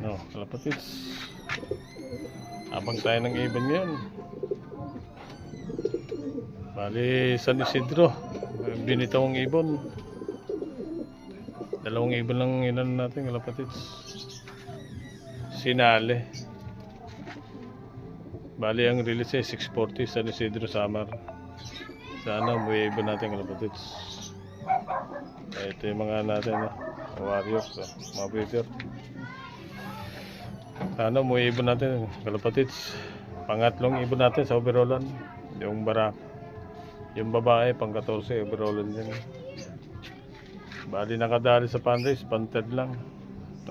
No, kalapatids. Abang tayo ng ibon ngayon. Bali, San Isidro. Binitawang ibon. Dalawang ibon lang inan natin, kalapatids. Sinale. Bali, ang release ay 640 San Isidro Samar. Sana umuwi ibon natin, kalapatids. Ito yung mga natin, warriors, mga breeder. Sana umuwi ibon natin, kalapatids. Pangatlong ibon natin sa overallan. Yung barak. Yung babae, pang 14, overallan din. Bali nakadali sa fundraise, pantad lang.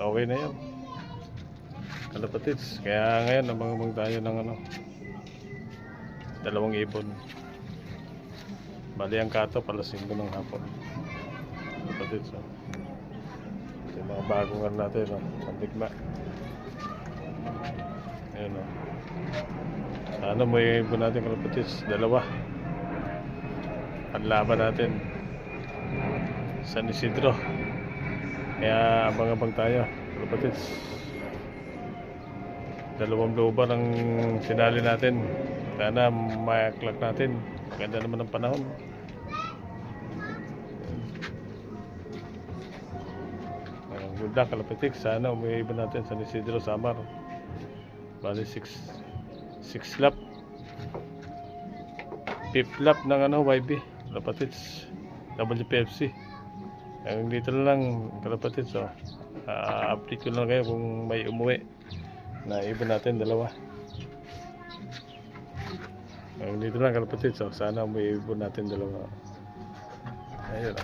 Okay na yun, kalapatids. Kaya ngayon, nabang tayo ng dalawang ibon. Bali ang kato, alas 5 ng hapon. Kalapatids, ito yung mga bagong natin, ang bigma. Ayun, sana mo yung ibon natin, kalapatids. Dalawa. Panlaban natin San Isidro. Kaya abang-abang tayo, kalapatids. Dalawang luba ang sinali natin. Sana mayaklak natin. Ganda naman ng panahon. Good luck, kalapatids. Sana umuwi natin San Isidro Samar. Bali 6 lap. 5th lap ng YB, kalapatids. WPFC. Hanggang dito lang, kalapatids. Update ko lang kayo kung may umuwi na ibon natin, dalawa. Hanggang dito lang, kalapatids. Sana may ibon natin, dalawa. Ayun.